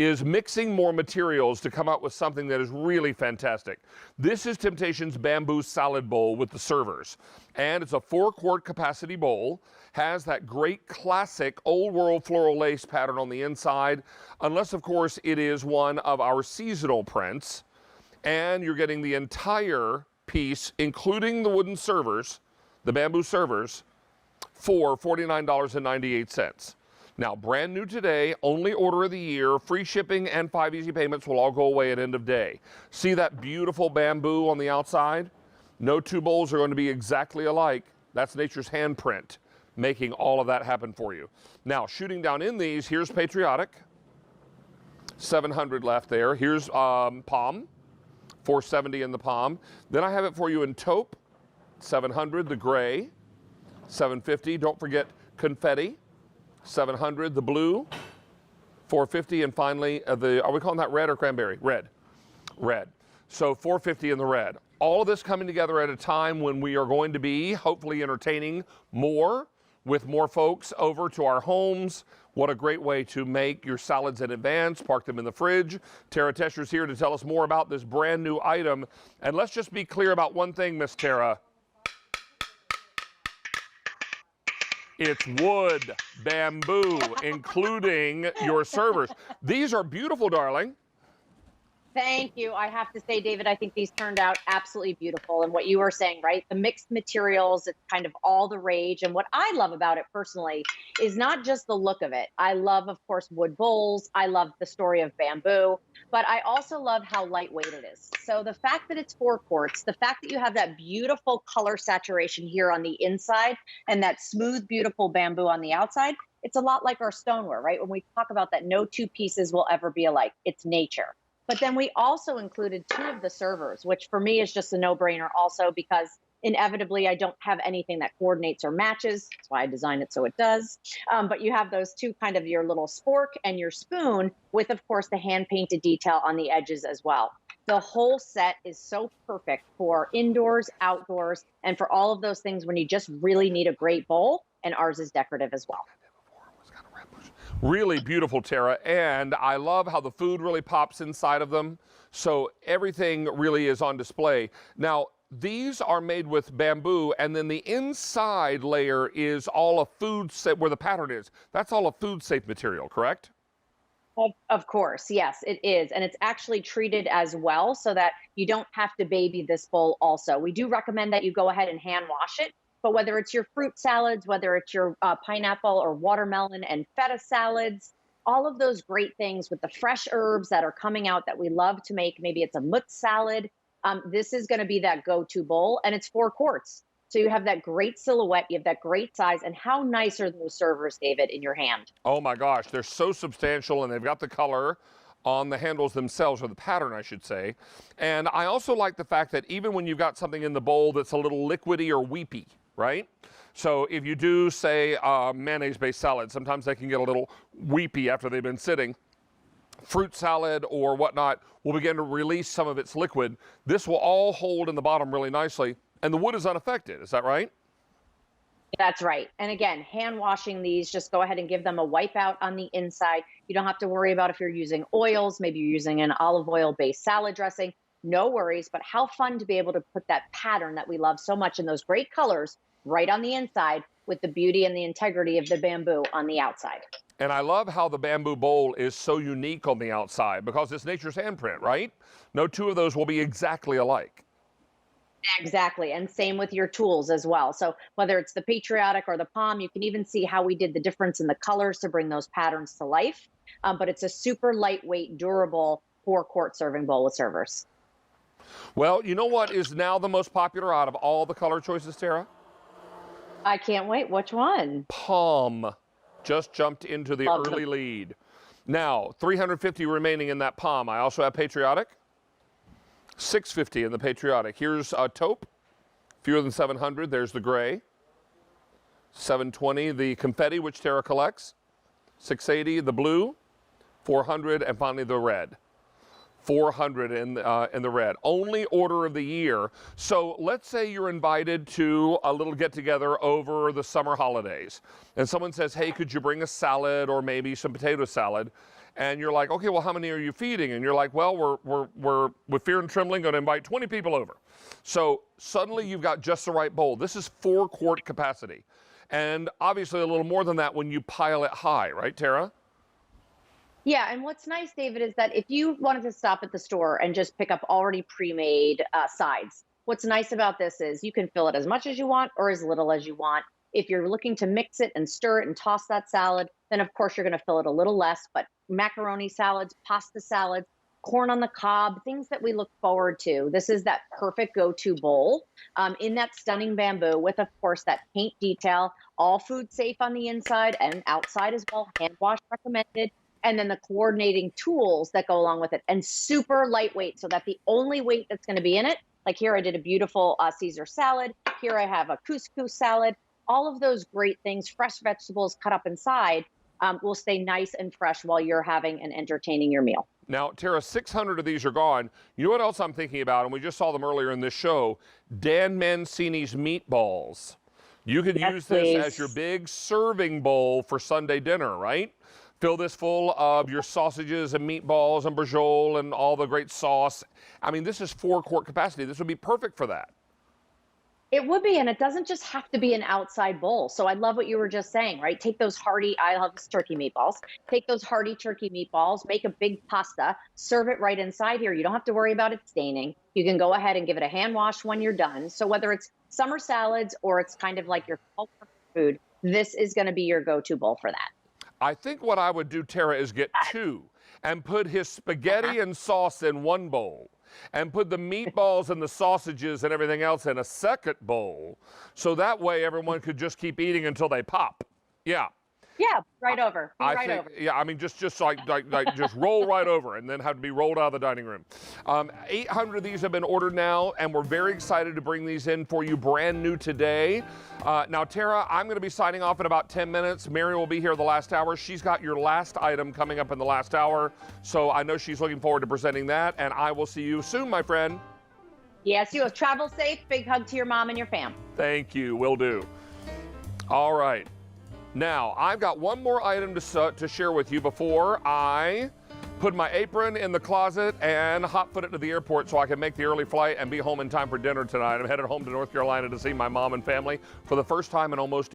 is mixing more materials to come out with something that is really fantastic. This is Temp-tations bamboo salad bowl with the servers. And it's a 4-quart capacity bowl, has that great classic old world floral lace pattern on the inside, unless of course it is one of our seasonal prints. And you're getting the entire piece, including the wooden servers, the bamboo servers, for $49.98. Now, brand new today, only order of the year, free shipping and 5 easy payments will all go away at end of day. See that beautiful bamboo on the outside? No two bowls are going to be exactly alike. That's nature's handprint, making all of that happen for you. Now, shooting down in these, here's Patriotic, 700 left there. Here's Palm, 470 in the Palm. Then I have it for you in Taupe, 700, the gray, 750. Don't forget Confetti, 700, the blue, 450, and finally are we calling that red or cranberry? Red. So 450 in the red. All of this coming together at a time when we are going to be hopefully entertaining more with more folks over to our homes. What a great way to make your salads in advance, park them in the fridge. Tara Tescher's here to tell us more about this brand new item. And let's just be clear about one thing, Miss Tara. It's wood, bamboo, including your servers. These are beautiful, darling. Thank you. I have to say, David, I think these turned out absolutely beautiful. And what you were saying, right? The mixed materials, it's kind of all the rage. And what I love about it personally is not just the look of it. I love, of course, wood bowls. I love the story of bamboo, but I also love how lightweight it is. So the fact that it's 4 quarts, the fact that you have that beautiful color saturation here on the inside and that smooth, beautiful bamboo on the outside, it's a lot like our stoneware, right? When we talk about that no two pieces will ever be alike, it's nature. But then we also included 2 of the servers, which for me is just a no-brainer also because inevitably I don't have anything that coordinates or matches. That's why I designed it so it does. But you have those 2 kind of your little spork and your spoon with, of course, the hand-painted detail on the edges as well. The whole set is so perfect for indoors, outdoors, and for all of those things when you just really need a great bowl, and ours is decorative as well. Really beautiful, Tara, and I love how the food really pops inside of them, so everything really is on display. Now, these are made with bamboo, and then the inside layer is all a food safe, where the pattern is. That's all a food safe material, correct? Of course, yes, it is. And it's actually treated as well so that you don't have to baby this bowl also. We do recommend that you go ahead and hand wash it. But whether it's your fruit salads, whether it's your pineapple or watermelon and feta salads, all of those great things with the fresh herbs that are coming out that we love to make, maybe it's a mutz salad, this is going to be that go-to bowl, and it's 4 quarts. So you have that great silhouette, you have that great size, and how nice are those servers, David, in your hand? Oh my gosh, they're so substantial, and they've got the color on the handles themselves, or the pattern, I should say. And I also like the fact that even when you've got something in the bowl that's a little liquidy or weepy, right? So if you do, say, mayonnaise-based salad, sometimes they can get a little weepy after they've been sitting. Fruit salad or whatnot will begin to release some of its liquid. This will all hold in the bottom really nicely, and the wood is unaffected. Is that right? That's right. And again, hand washing these, just go ahead and give them a wipe out on the inside. You don't have to worry about if you're using oils, maybe you're using an olive oil-based salad dressing. No worries, but how fun to be able to put that pattern that we love so much in those great colors right on the inside with the beauty and the integrity of the bamboo on the outside. And I love how the bamboo bowl is so unique on the outside because it's nature's handprint, right? No 2 of those will be exactly alike. Exactly, and same with your tools as well. So whether it's the Patriotic or the Palm, you can even see how we did the difference in the colors to bring those patterns to life. But it's a super lightweight, durable 4-quart serving bowl with servers. Well, you know what is now the most popular out of all the color choices, Tara? I can't wait. Which one? Palm just jumped into the early lead. Now, 350 remaining in that Palm. I also have Patriotic. 650 in the Patriotic. Here's Taupe, fewer than 700. There's the gray. 720, the Confetti, which Tara collects. 680, the blue. 400, and finally the red. 400 in the red. Only order of the year. So let's say you're invited to a little get-together over the summer holidays, and someone says, hey, could you bring a salad or maybe some potato salad? And you're like, okay, well, how many are you feeding? And you're like, well, we're with fear and trembling going to invite 20 people over. So suddenly you've got just the right bowl. This is 4-quart capacity. And obviously a little more than that when you pile it high, right, Tara? Yeah, and what's nice, David, is that if you wanted to stop at the store and just pick up already pre-made sides, what's nice about this is you can fill it as much as you want or as little as you want. If you're looking to mix it and stir it and toss that salad, then of course you're going to fill it a little less. But macaroni salads, pasta salads, corn on the cob, things that we look forward to. This is that perfect go-to bowl in that stunning bamboo with, of course, that paint detail, all food safe on the inside and outside as well, hand wash recommended. And then the coordinating tools that go along with it, and super lightweight so that the only weight that's going to be in it, like here I did a beautiful Caesar salad, here I have a couscous salad, all of those great things, fresh vegetables cut up inside, will stay nice and fresh while you're having and entertaining your meal. Now, Tara, 600 of these are gone. You know what else I'm thinking about, and we just saw them earlier in this show, Dan Mancini's meatballs. You could use this as your big serving bowl for Sunday dinner, right? Fill this full of your sausages and meatballs and brajol and all the great sauce. I mean, this is 4-quart capacity. This would be perfect for that. It would be, and it doesn't just have to be an outside bowl. So I love what you were just saying, right? Take those hearty, I love turkey meatballs. Take those hearty turkey meatballs, make a big pasta, serve it right inside here. You don't have to worry about it staining. You can go ahead and give it a hand wash when you're done. So whether it's summer salads or it's kind of like your fall food, this is going to be your go-to bowl for that. I think what I would do, Tara, is get 2 and put his spaghetti and sauce in one bowl and put the meatballs and the sausages and everything else in a second bowl. So that way everyone could just keep eating until they pop. Yeah. Yeah, right over. Over. Yeah, I mean, just like just roll right over and then have to be rolled out of the dining room. 800 of these have been ordered now, and we're very excited to bring these in for you brand new today. Now, Tara, I'm going to be signing off in about 10 minutes. Mary will be here the last hour. She's got your last item coming up in the last hour, so I know she's looking forward to presenting that, and I will see you soon, my friend. Yes, you have travel safe. Big hug to your mom and your fam. Thank you. Will do. All right. Now, I've got one more item to share with you before I put my apron in the closet and hot-foot it to the airport so I can make the early flight and be home in time for dinner tonight. I'm headed home to North Carolina to see my mom and family for the first time in almost